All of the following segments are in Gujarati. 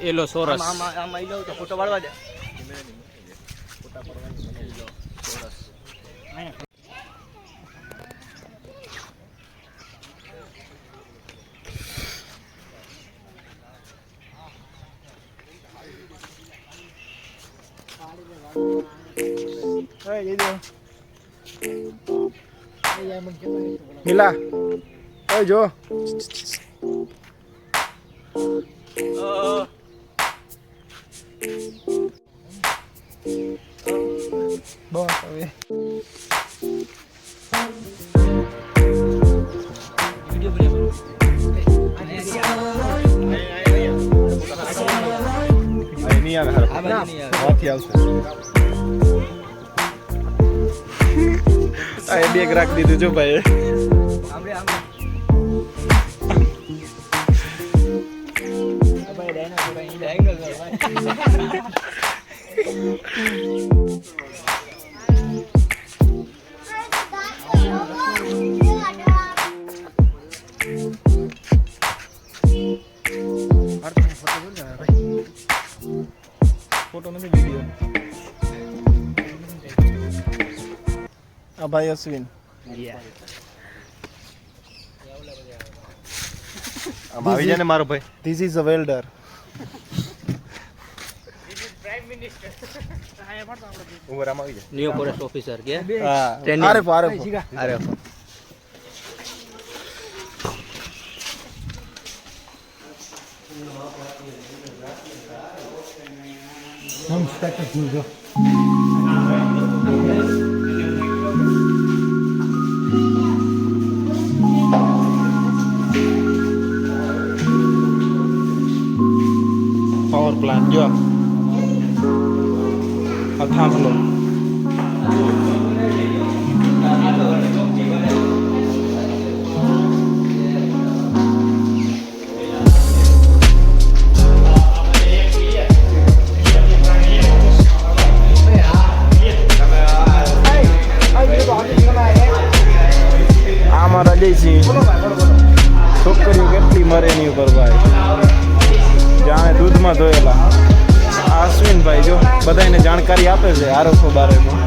એલો સોરસ આમાં ઈ લો તો ફોટો પાડવા દે ફોટા પાડવાની મને ઈ લો સોરસ મિલા ઓય જો બસ હવે વિડિયો બને નહીં આવે હારું વાથી આવશે આ બે ગ્રાહક દીધું જો ભાઈ આપણે ભાઈ ડાયના ભાઈ એંગલ ફોટો નથી વિડિયો આ ભાઈ અશ્વિન આમ આવી જાય ને મારો ભાઈ ધીસ ઇઝ અ વેલ્ડર ઉમર આમ આવી જાય ન્યુ ફોરેસ્ટ ઓફિસર કે હા અરે અરે हम स्टेटस जो पावर प्लांट जो थांभलो છોકરીઓ કેટલી મરે એની ઉપર ભાઈ જાણે દૂધમાં ધોયેલા અશ્વિનભાઈ જો બધાને જાણકારી આપે છે આરોપો બારેમાં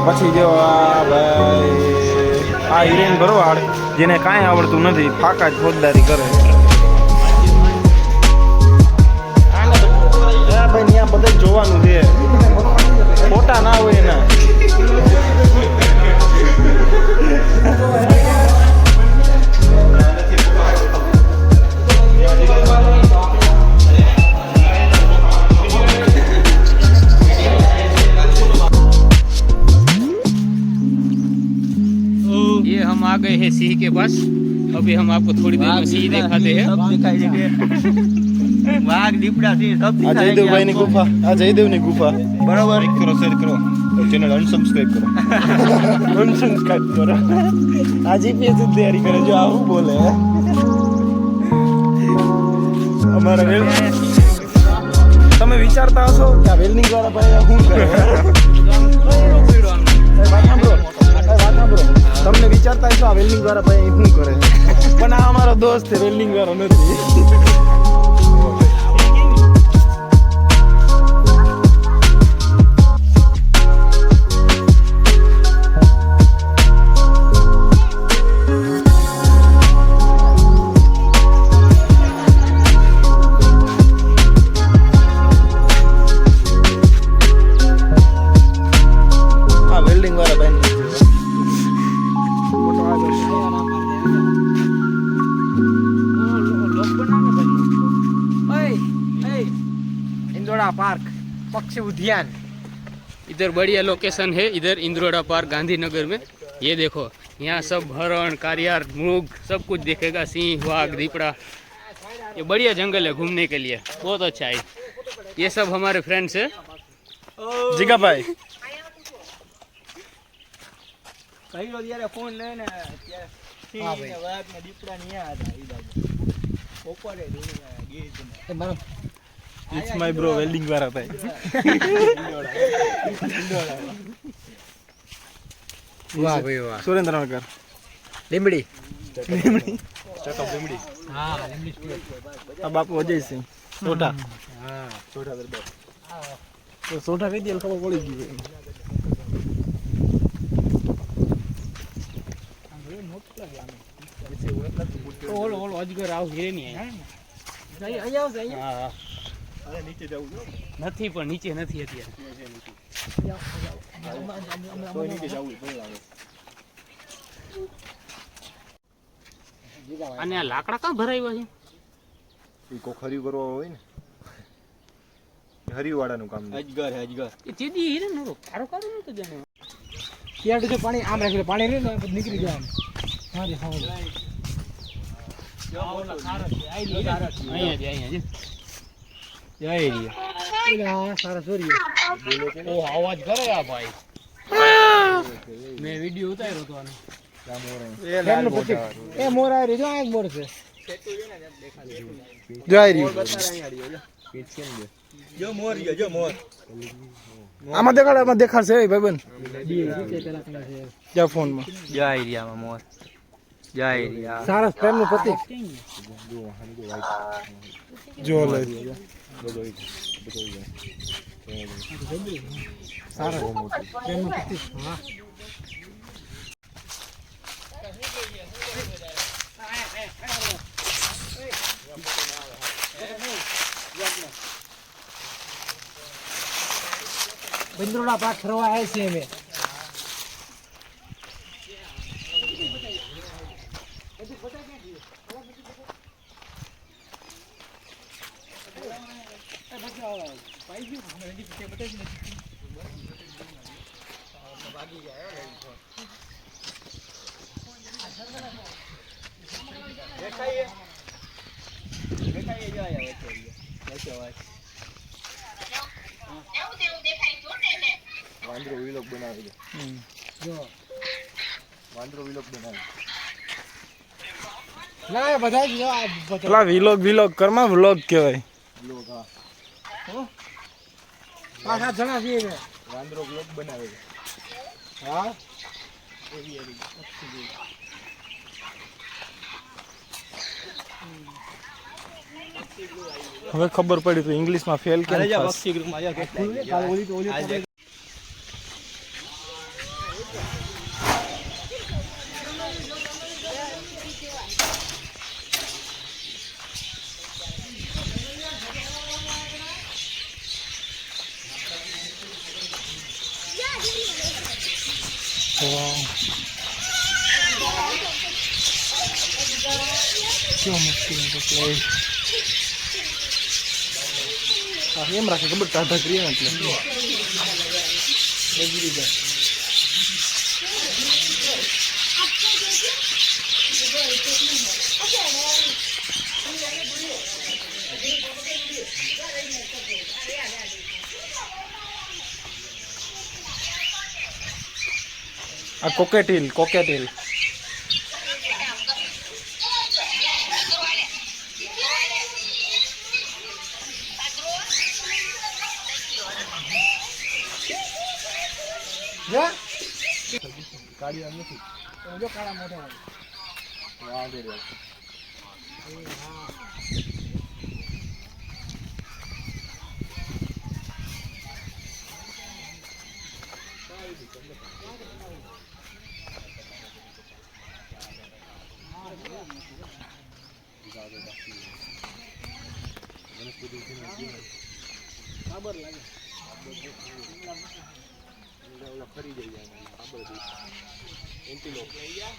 પછી જો આ ભાઈ આ હિરેન ભરવાડ જેને કાંઈ આવડતું નથી ફાકા જ ફોજદારી કરે ભાઈ ત્યાં બધા જોવાનું છે ફોટા ના હોય એના ये हम आ गए हैं सिंह के पास अभी हम आपको थोड़ी देर में सिंह दिखाते हैं सब दिखाई देंगे वाघ દીપડા છે सब આ જયદેવભાઈ ની ગુફા આ જયદેવ ની ગુફા બરોબર લાઈક કરો શેર કરો ચેનલ અનસબસ્ક્રાઇબ કરો અનસબસ્ક્રાઇબ કરો આ જીપીએસ ની તૈયારી કરે જો આવું બોલે અમારા વેલ તમે વિચારતા હશો કે આ વેલ્ડિંગ વાળા ભાઈ શું કરે તમને વિચારતા હશો આ વેલ્ડિંગ વાળા ભાઈ શું કરે પણ આ અમારો દોસ્ત છે વેલ્ડિંગ વાળો નથી पार्क पक्षी उद्यान इधर बढ़िया लोकेशन है इधर इंद्रोड़ा पार्क गांधीनगर में ये देखो यहाँ सब हरण कारियार मृग सब कुछ दिखेगा सिंह वाघ दीपड़ा ये बढ़िया जंगल है घूमने के लिए बहुत अच्छा है ये सब हमारे फ्रेंड्स है જીગા ભાઈ કઈ લો ત્યારે ફોન લઈને સિંહ ને વાઘ ને દીપડા ને યા હતા ઈ બાજુ બપોરે ગીત ને મારો ઇટ્સ માય બ્રો વેલ્ડિંગ વાળા ભાઈ વાહ ભાઈ વાહ. સુરેન્દ્રનગર. લીંબડી. આ બાપુ અજયસિંહ સોઢા. હા. તો સોઢા કહી દે ખબર પડી ગઈ. ઓલો ઓલો અજગર આવ હિરે નહીં અહીંયા આવશે અહીંયા. હા અરે નીચે જવું જો. નથી પણ નીચે નથી અત્યારે. તો નીચે જવું પડે. અને આ લાકડા કાં ભરાવ્યા છે? એ કોક હરિયું કરવા હોય ને હરિયુવાળાનું કામ. અજગર અજગર. એ ચીદી હિરે નો કારો કારો નતો જાણે. ત્યાં જો પાણી આમ રાખી પાણી નહીં ને નીકળી જાય આમ. હા રે હા. અહીંયા જ જય એરિયા. સારા સોરી. ઓ અવાજ કરે આ ભાઈ. મેં વિડિયો ઉતાર્યો તો આનો. એ મોર આવી રહ્યો. આ એક મોર છે. જય રહ્યું. જો મોર ગયો જો મોર. આમાં દેખાડશે ભાઈબંધ. જા ફોનમાં. જય એરિયામાં મોર. જય એરિયા. સારા પ્રેમનું પ્રતીક. જો લે. સારા પ્રેમનું પ્રતીક. હા. બંદરોડા પાક ફરવા આવે છે અમે. વાંદરો વિલોક બનાવી દે. જો વાંદરો વિલોક બનાવી. ના બધા જ જો આ બધા. પેલા વિલોક કરમાં વ્લોગ કહેવાય. લોગ હા. પાંચ સાત જણા છીએ ને. વાંદરો વ્લોગ બનાવે. હા. હવે ખબર પડી તો ઇંગ્લિશમાં ફેલ કેમ થશે. પક્ષી ગ્રુપમાં યાર કેટલા ઓલી તો ઓલી કેવું મુશ્કેલ એટલે એમ રાખે ખબર ટાઢા કરીએ ને એટલે બગડી જાય. આ કોકેટીલ કાળિયા નથી. જો કાળા મોઢા. ખબર લાગે. ફરી જઈ ખબર એન્ટીલોપ લઈ ગયા.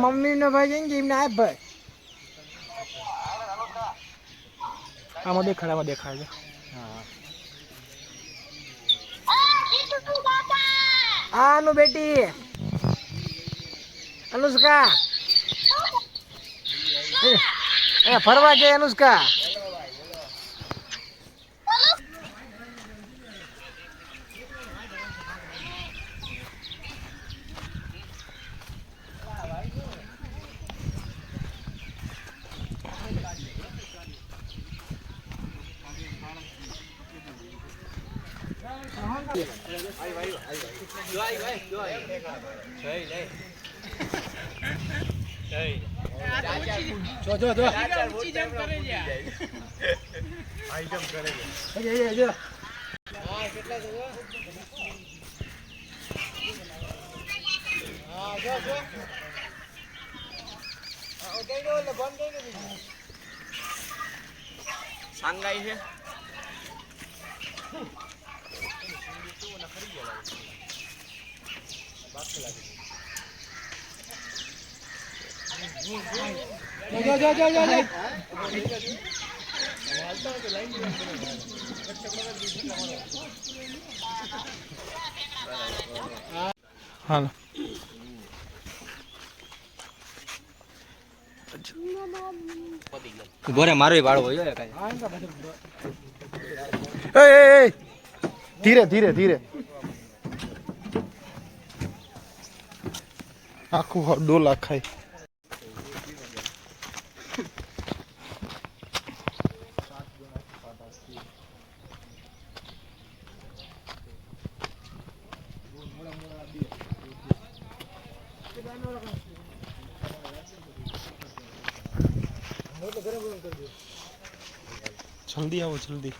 મમ્મી ને ભાઈ જઈને એમને આપ ભાઈ આમાં દેખાય છે. આનું બેટી અનુષ્કા ફરવા ગઈ અનુષ્કા. સાંગાઈ છે હાલો ગોરે મારો વાળો હોય એ ધીરે ધીરે ધીરે આખું ડોલા ખાય જલ્દી આવો જલ્દી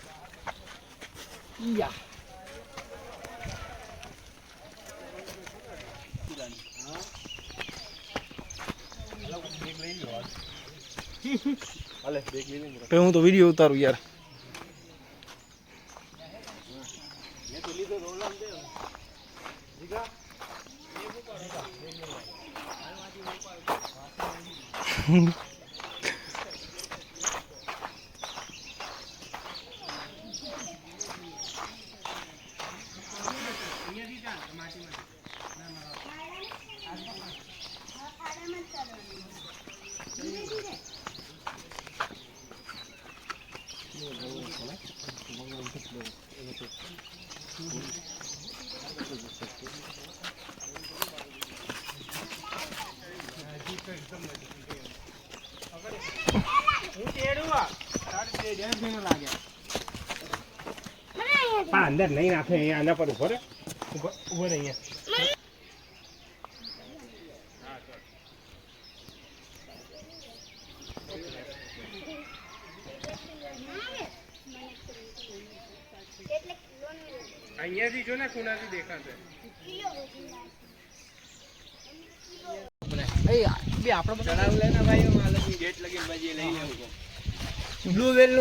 હું તો વિડીયો ઉતારું યાર અંદર નહીં નાખે અહીંયા આના પર ઉભો રે ઉભો રે અહીંયા અહીંયાથી જો ને ખૂણાથી દેખાશે ચડાવ લેને ભાઈ માલની ગેટ લગીને ભાઈ લઈ લેવું બ્લુ વેલ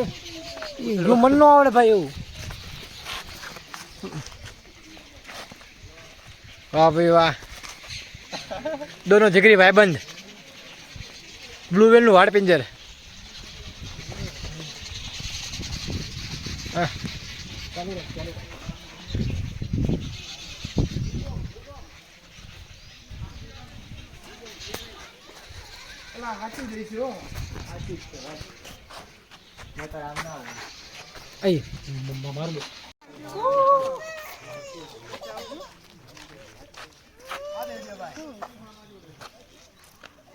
નું મન નો આવડે ભાઈ એવું વાહ ભાઈ વાહ દોનો જીગરી ભાઈબંધ બ્લુ વેલ નું વાડ પિંજર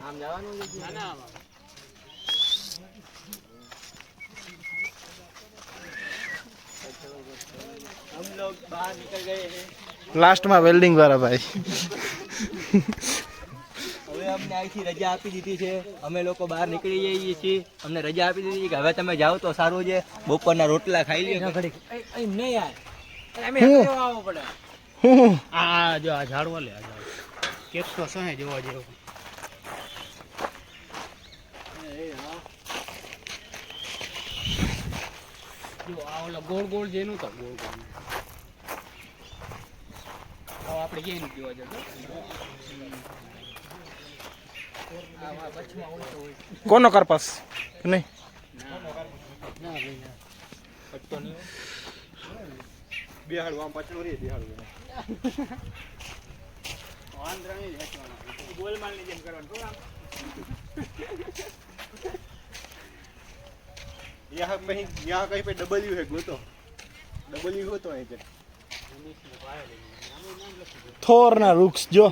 આમ જવાનું हम लोग बाहर निकल गए हैं લાસ્ટમાં વેલ્ડિંગ વાળા ભાઈ હવે અમને અહીંથી રજા આપી દીધી છે અમે લોકો બહાર નીકળી જઈએ છીએ અમને રજા આપી દીધી કે હવે તમે જાઓ તો સારું છે બપોરના રોટલા ખાઈ લ્યો આ જો આ ઝાડવા લે આ ઝાડ કેટલો સહે જોવા જેવો જો આ ઓલા ગોળ ગોળ જેનું તો ગોળ ગોળ આપણે ક્યાંય નથી જોવા જતો કોનો કરપાસ નહીં બિહાડું આમ પાછળ રે બિહાડું ગોલમાલની જેમ કરવાનું यहाँ कहीं पे डब्ल्यू है गोतो डब्ल्यू हो तो है पे થોરના વૃક્ષ જો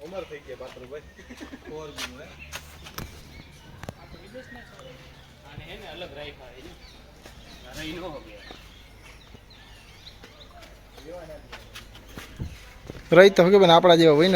उम्र થઈ ગઈ પાત્ર ભાઈ ફોર નું હે આને એને અલગ રાખ્યા રહી નો હો ગયા રહી તો કે આપણા જેવા હોય ને